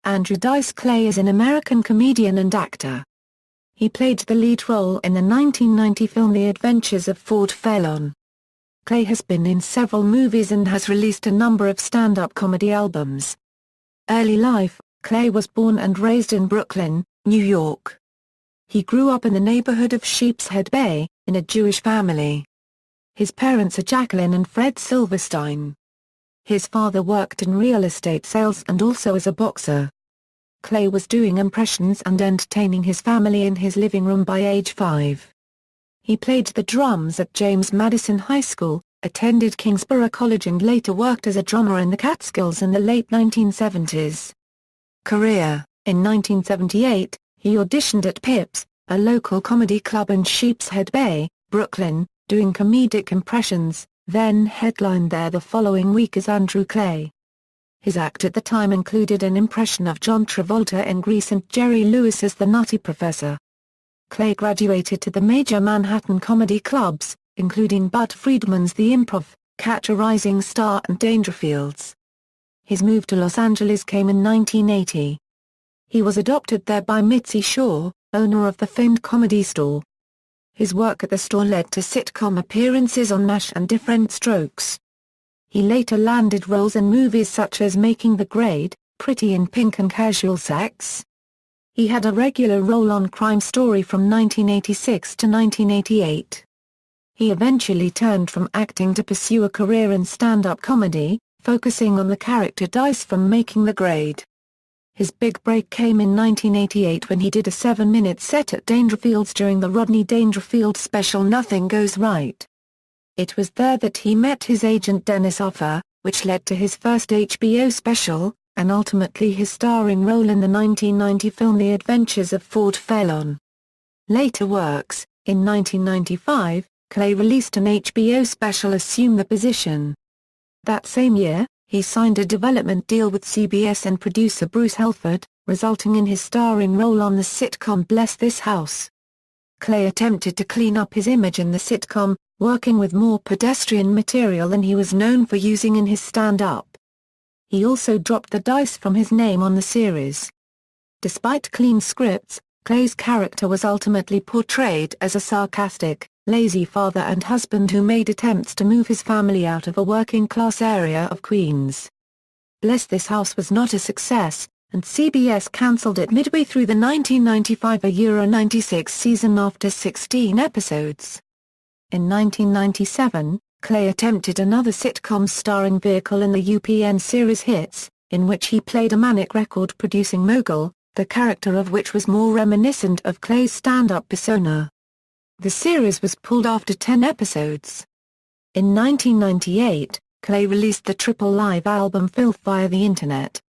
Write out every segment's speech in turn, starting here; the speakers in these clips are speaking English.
Andrew Dice Clay is an American comedian and actor. He played the lead role in the 1990 film The Adventures of Ford Fairlawn. Clay has been in several movies and has released a number of stand-up comedy albums. Early life: Clay was born and raised in Brooklyn, New York. He grew up in the neighborhood of Sheepshead Bay, in a Jewish family. His parents are Jacqueline and Fred Silverstein. His father worked in real estate sales and also as a boxer. Clay was doing impressions and entertaining his family in his living room by age 5. He played the drums at James Madison High School, attended Kingsborough College and later worked as a drummer in the Catskills in the late 1970s. Career: in 1978, he auditioned at Pips, a local comedy club in Sheepshead Bay, Brooklyn, doing comedic impressions, then headlined there the following week as Andrew Clay. His act at the time included an impression of John Travolta in Grease and Jerry Lewis as the Nutty Professor. Clay graduated to the major Manhattan comedy clubs, including Bud Friedman's The Improv, Catch a Rising Star and Dangerfields. His move to Los Angeles came in 1980. He was adopted there by Mitzi Shore, owner of the famed Comedy Store. His work at the store led to sitcom appearances on MASH and Diff'rent Strokes. He later landed roles in movies such as Making the Grade, Pretty in Pink and Casual Sex. He had a regular role on Crime Story from 1986 to 1988. He eventually turned from acting to pursue a career in stand-up comedy, focusing on the character Dice from Making the Grade. His big break came in 1988 when he did a 7-minute set at Dangerfields during the Rodney Dangerfield special Nothing Goes Right. It was there that he met his agent Dennis Hoffer, which led to his first HBO special, and ultimately his starring role in the 1990 film The Adventures of Ford Fairlawn. Later works: in 1995, Clay released an HBO special Assume the Position. That same year, he signed a development deal with CBS and producer Bruce Helford, resulting in his starring role on the sitcom Bless This House. Clay attempted to clean up his image in the sitcom, working with more pedestrian material than he was known for using in his stand-up. He also dropped the dice from his name on the series. Despite clean scripts, Clay's character was ultimately portrayed as a sarcastic, lazy father and husband who made attempts to move his family out of a working-class area of Queens. Bless This House was not a success, and CBS cancelled it midway through the 1995-96 season after 16 episodes. In 1997, Clay attempted another sitcom starring vehicle in the UPN series Hits, in which he played a manic record-producing mogul, the character of which was more reminiscent of Clay's stand-up persona. The series was pulled after 10 episodes. In 1998, Clay released the triple live album Filth via the Internet.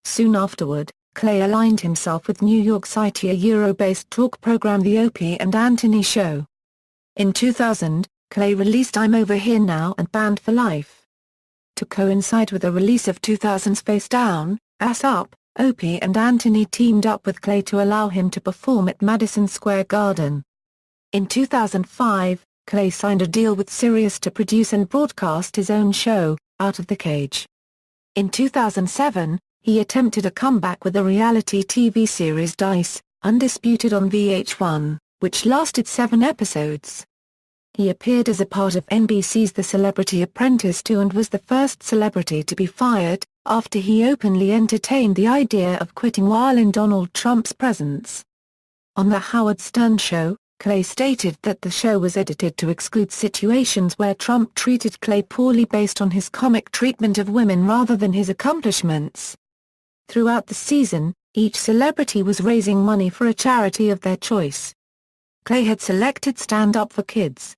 Soon afterward, Clay aligned himself with New York City a Euro-based talk program The Opie and Anthony Show. In 2000, Clay released I'm Over Here Now and Banned for Life. To coincide with the release of 2000's Face Down, Ass Up, Opie and Anthony teamed up with Clay to allow him to perform at Madison Square Garden. In 2005, Clay signed a deal with Sirius to produce and broadcast his own show, Out of the Cage. In 2007, he attempted a comeback with the reality TV series Dice, Undisputed on VH1, which lasted 7 episodes. He appeared as a part of NBC's The Celebrity Apprentice 2 and was the first celebrity to be fired, after he openly entertained the idea of quitting while in Donald Trump's presence. On The Howard Stern Show, Clay stated that the show was edited to exclude situations where Trump treated Clay poorly based on his comic treatment of women rather than his accomplishments. Throughout the season, each celebrity was raising money for a charity of their choice. Clay had selected Stand Up for Kids.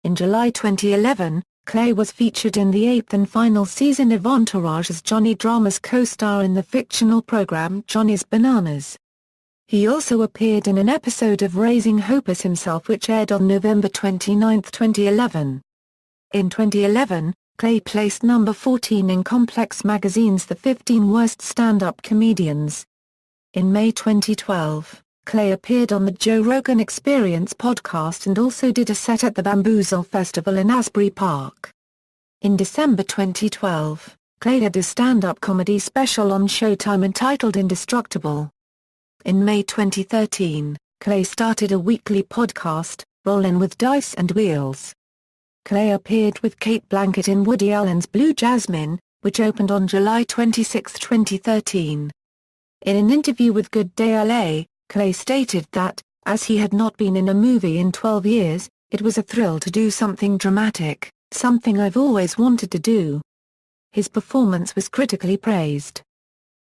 In July 2011, Clay was featured in the 8th and final season of Entourage as Johnny Drama's co-star in the fictional program Johnny's Bananas. He also appeared in an episode of Raising Hope as himself which aired on November 29, 2011. In 2011, Clay placed number 14 in Complex magazine's The 15 Worst Stand-Up Comedians. In May 2012, Clay appeared on the Joe Rogan Experience podcast and also did a set at the Bamboozle Festival in Asbury Park. In December 2012, Clay had a stand-up comedy special on Showtime entitled Indestructible. In May 2013, Clay started a weekly podcast, Rollin' with Dice and Wheels. Clay appeared with Kate Blanchett in Woody Allen's Blue Jasmine, which opened on July 26, 2013. In an interview with Good Day LA, Clay stated that, as he had not been in a movie in 12 years, it was a thrill to do something dramatic, something I've always wanted to do. His performance was critically praised.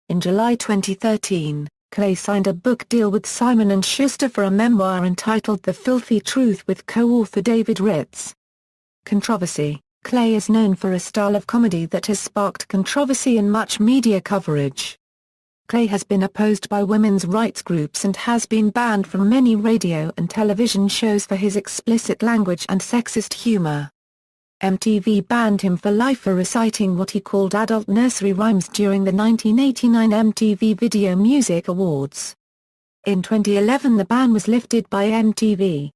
In July 2013, Clay signed a book deal with Simon & Schuster for a memoir entitled The Filthy Truth with co-author David Ritz. Controversy. Clay is known for a style of comedy that has sparked controversy and much media coverage. Clay has been opposed by women's rights groups and has been banned from many radio and television shows for his explicit language and sexist humor. MTV banned him for life for reciting what he called adult nursery rhymes during the 1989 MTV Video Music Awards. In 2011 the ban was lifted by MTV.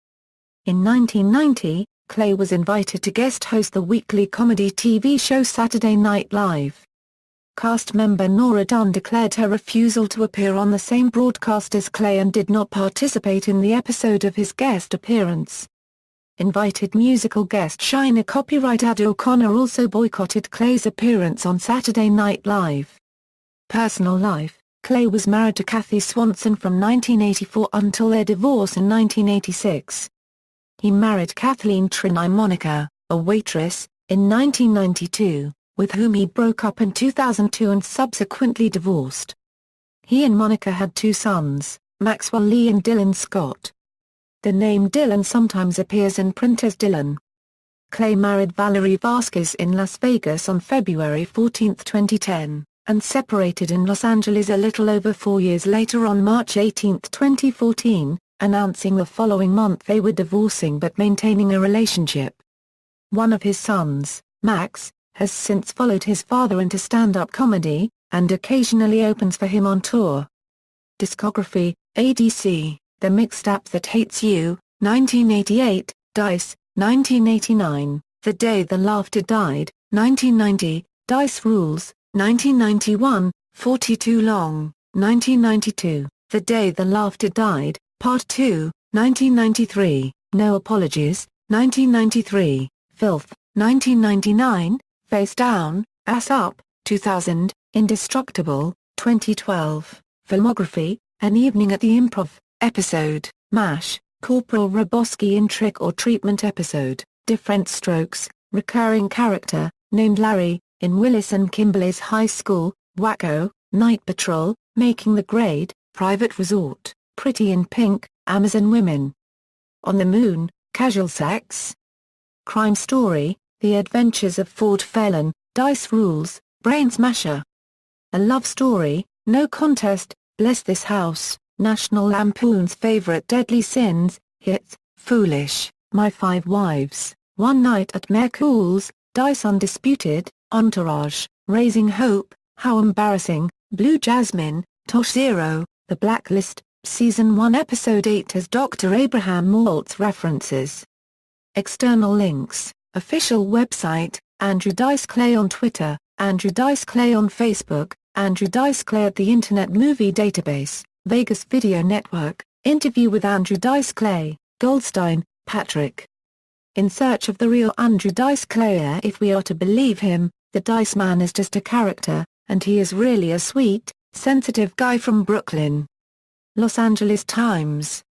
In 1990, Clay was invited to guest host the weekly comedy TV show Saturday Night Live. Cast member Nora Dunn declared her refusal to appear on the same broadcast as Clay and did not participate in the episode of his guest appearance. Invited musical guest China copyright Ade O'Connor also boycotted Clay's appearance on Saturday Night Live. Personal life. Clay was married to Kathy Swanson from 1984 until their divorce in 1986. He married Kathleen Trinai Monica, a waitress, in 1992, with whom he broke up in 2002 and subsequently divorced. He and Monica had 2 sons, Maxwell Lee and Dylan Scott. The name Dylan sometimes appears in print as Dylan. Clay married Valerie Vasquez in Las Vegas on February 14, 2010, and separated in Los Angeles a little over 4 years later on March 18, 2014, announcing the following month they were divorcing but maintaining a relationship. One of his sons, Max, has since followed his father into stand-up comedy, and occasionally opens for him on tour. Discography. ADC, The Mixed App That Hates You, 1988, Dice, 1989, The Day the Laughter Died, 1990, Dice Rules, 1991, 42 Long, 1992, The Day the Laughter Died, Part 2, 1993, No Apologies, 1993, Filth, 1999, Face Down, Ass Up, 2000, Indestructible, 2012, Filmography, An Evening at the Improv, episode, MASH, Corporal Roboski in Trick or Treatment episode, Different Strokes, recurring character, named Larry, in Willis and Kimberly's High School, Wacko, Night Patrol, Making the Grade, Private Resort, Pretty in Pink, Amazon Women. On the Moon, Casual Sex. Crime Story, The Adventures of Ford Phelan, Dice Rules, Brain Smasher. A Love Story, No Contest, Bless This House, National Lampoon's Favorite Deadly Sins, Hits, Foolish, My 5 Wives, One Night at Mayor Cool's, Dice Undisputed, Entourage, Raising Hope, How Embarrassing, Blue Jasmine, Tosh Zero, The Blacklist. Season 1 Episode 8 has Dr. Abraham Maltz references. External links, official website, Andrew Dice Clay on Twitter, Andrew Dice Clay on Facebook, Andrew Dice Clay at the Internet Movie Database, Vegas Video Network, interview with Andrew Dice Clay, Goldstein, Patrick. In search of the real Andrew Dice Clay. If we are to believe him, the Dice Man is just a character, and he is really a sweet, sensitive guy from Brooklyn. Los Angeles Times.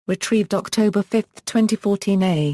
Retrieved October 5, 2014. A.